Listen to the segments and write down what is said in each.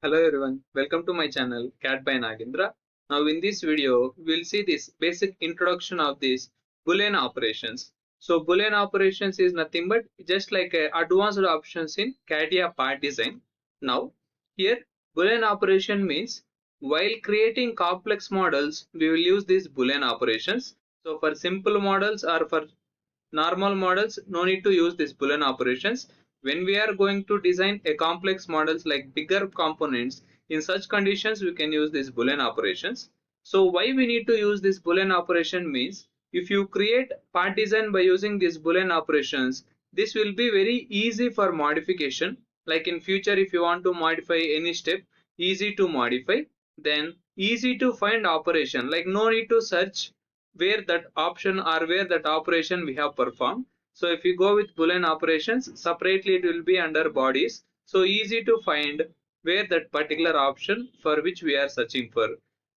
Hello everyone, welcome to my channel Cat by Nagendra. Now in this video, we'll see this basic introduction of these Boolean operations. So Boolean operations is nothing but just like advanced options in CATIA part design. Now here Boolean operation means while creating complex models, we will use these Boolean operations. So for simple models or for normal models, no need to use these Boolean operations. When we are going to design a complex models like bigger components, in such conditions we can use these Boolean operations. So why we need to use this Boolean operation means if you create part design by using these Boolean operations, this will be very easy for modification. Like in future, if you want to modify any step, easy to modify, then easy to find operation, like no need to search where that option or where that operation we have performed. So if you go with Boolean operations, separately it will be under bodies. So easy to find where that particular option for which we are searching for.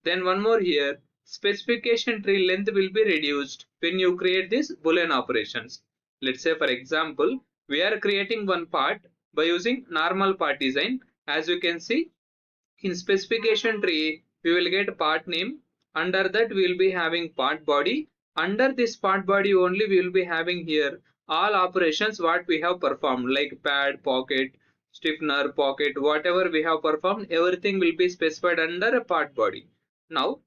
Then one more here, specification tree length will be reduced when you create these Boolean operations. Let's say for example, we are creating one part by using normal part design. As you can see, in specification tree, we will get part name. Under that, we will be having part body. Under this part body only, we will be having here all operations what we have performed, like pad, pocket, stiffener, pocket, whatever we have performed, everything will be specified under a part body. Now,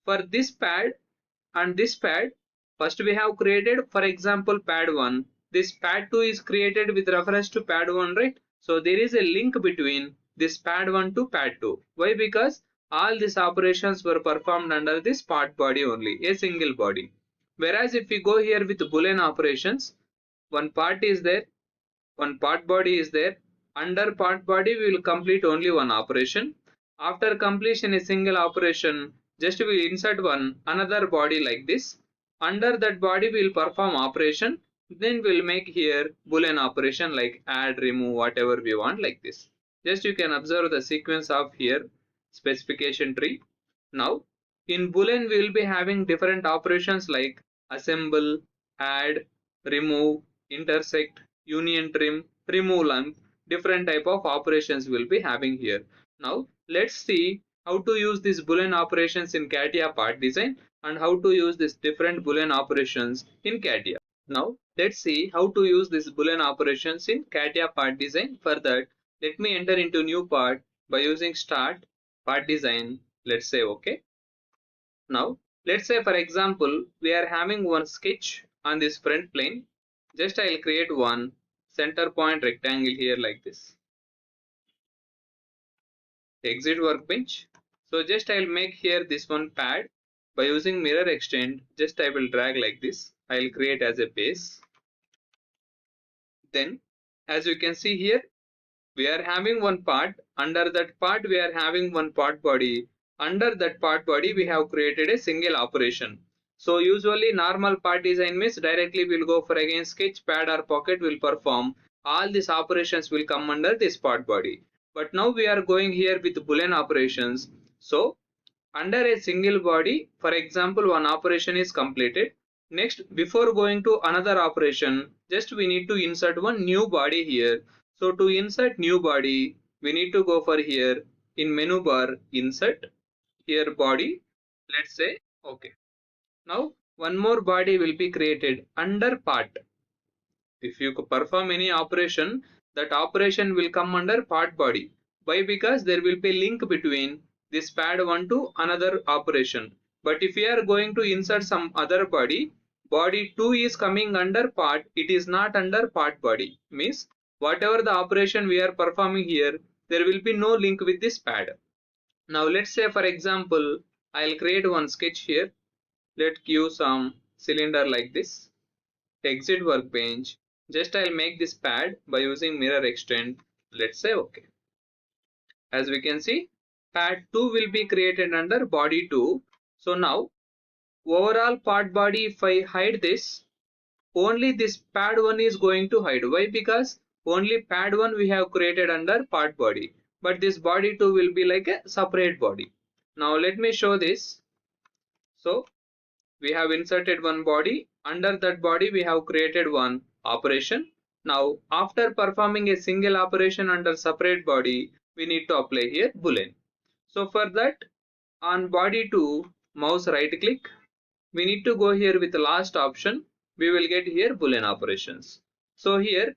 for this pad and this pad, first we have created, for example, pad 1. This pad 2 is created with reference to pad 1, right? So there is a link between this pad 1 to pad 2. Why? Because all these operations were performed under this part body only, a single body. Whereas if we go here with Boolean operations, one part is there, one part body is there. Under part body, we will complete only one operation. After completion a single operation, just we will insert another body like this. Under that body, we will perform operation. Then we will make here Boolean operation like add, remove, whatever we want like this. Just you can observe the sequence of here specification tree. Now in Boolean, we will be having different operations like assemble, add, remove, intersect, union trim, remove lump, different type of operations will be having here. Now let's see how to use these Boolean operations in CATIA part design and how to use these different Boolean operations in CATIA. Now let's see how to use these Boolean operations in CATIA part design. For that, let me enter into new part by using start part design. Let's say okay. Now let's say for example we are having one sketch on this front plane. Just I'll create one center point rectangle here like this. Exit workbench. So just I'll make here this one pad by using mirror extend. Just I will drag like this. I'll create as a base. Then as you can see here, we are having one part. Under that part we are having one part body. Under that part body we have created a single operation. So usually normal part design means directly we'll go for again sketch, pad or pocket will perform. All these operations will come under this part body. But now we are going here with Boolean operations. So under a single body, for example, one operation is completed. Next, before going to another operation, just we need to insert one new body here. So to insert new body, we need to go for here in menu bar, insert, here body, let's say okay. Now one more body will be created under part. If you perform any operation, that operation will come under part body. Why? Because there will be link between this pad 1 to another operation. But if we are going to insert some other body, body 2 is coming under part, it is not under part body. Means whatever the operation we are performing here, there will be no link with this pad. Now let's say for example, I'll create one sketch here. Let's give some cylinder like this. Exit workbench. Just I'll make this pad by using mirror extend. Let's say okay. As we can see, pad 2 will be created under body 2. So now overall part body, if I hide this, only this pad 1 is going to hide. Why? Because only pad 1 we have created under part body, but this body 2 will be like a separate body. Now let me show this. So we have inserted one body. Under that body we have created one operation. Now after performing a single operation under separate body, we need to apply here Boolean. So for that, on body 2, mouse right click, we need to go here with the last option. We will get here Boolean operations. So here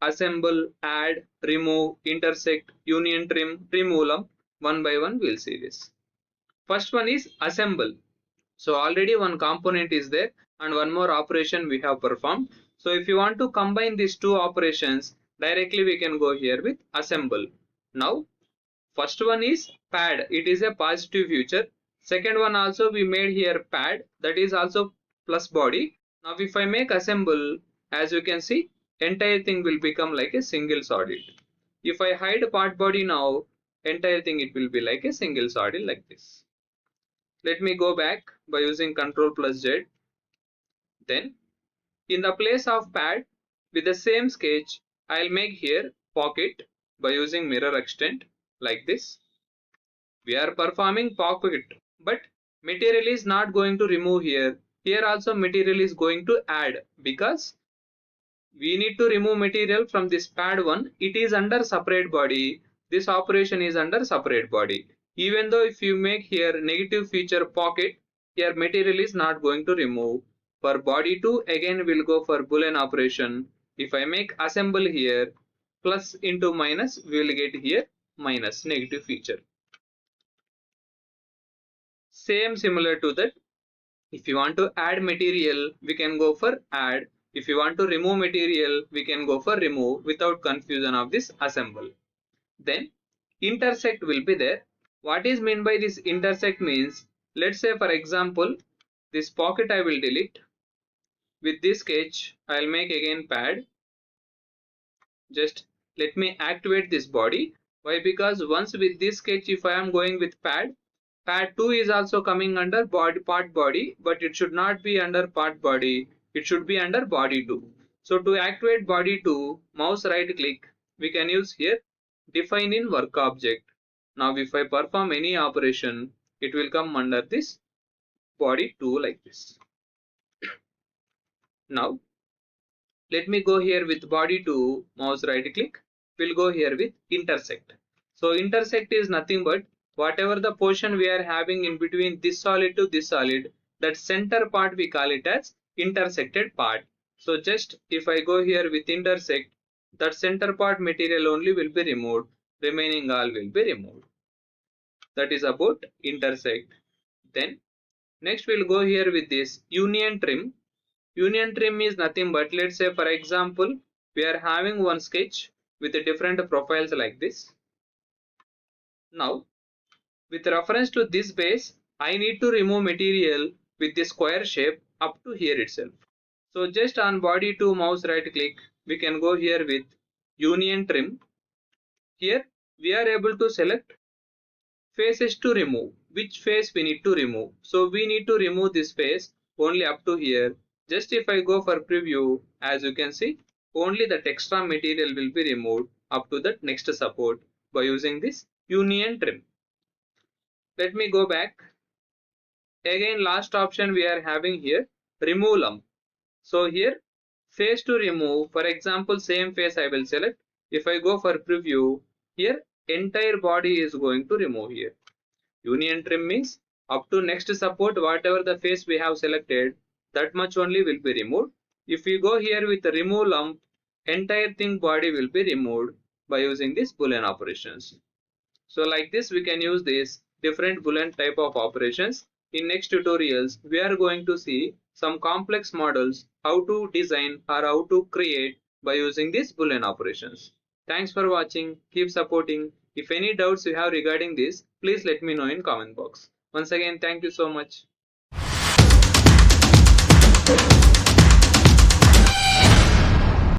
assemble, add, remove, intersect, union trim, remove lump. One by one we'll see this. First one is assemble. So already one component is there and one more operation we have performed. So if you want to combine these two operations, directly we can go here with assemble. Now first one is pad, it is a positive feature. Second one also we made here pad, that is also plus body. Now if I make assemble, as you can see, entire thing will become like a single solid. If I hide part body now, entire thing it will be like a single solid like this. Let me go back by using Ctrl plus Z. Then in the place of pad, with the same sketch, I'll make here pocket by using mirror extent like this. We are performing pocket, but material is not going to remove here. Here also material is going to add, because we need to remove material from this pad 1. It is under separate body. This operation is under separate body. Even though if you make here negative feature pocket, here material is not going to remove. For body 2, again we'll go for Boolean operation. If I make assemble here, plus into minus, we will get here minus negative feature. Same similar to that. If you want to add material, we can go for add. If you want to remove material, we can go for remove without confusion of this assemble. Then intersect will be there. What is meant by this intersect means, let's say for example, this pocket I will delete. With this sketch, I'll make again pad. Just let me activate this body. Why? Because once with this sketch, if I am going with pad 2 is also coming under part body, but it should not be under part body. It should be under body 2. So to activate body 2, mouse right click, we can use here define in work object. Now if I perform any operation, it will come under this body 2 like this. Now let me go here with body 2, mouse right click, we'll go here with intersect. So intersect is nothing but whatever the portion we are having in between this solid to this solid, that center part we call it as intersected part. So just if I go here with intersect, that center part material only will be removed, remaining all will be removed. That is about intersect. Then next we'll go here with this union trim. Union trim is nothing but, let's say for example, we are having one sketch with different profiles like this. Now with reference to this base, I need to remove material with the square shape up to here itself. So just on body 2, mouse right click, we can go here with union trim. Here we are able to select faces to remove, which face we need to remove. So we need to remove this face only up to here. Just if I go for preview, as you can see, only the extra material will be removed up to that next support by using this union trim. Let me go back. Again last option we are having here remove lump. So here face to remove, for example same face I will select. If I go for preview, here entire body is going to remove here. Union trim means up to next support, whatever the face we have selected, that much only will be removed. If we go here with the remove lump, entire thing body will be removed by using this Boolean operations. So like this we can use this different Boolean type of operations. In next tutorials, we are going to see some complex models, how to design or how to create by using these Boolean operations. Thanks for watching. Keep supporting. If any doubts you have regarding this, please let me know in comment box. Once again, thank you so much.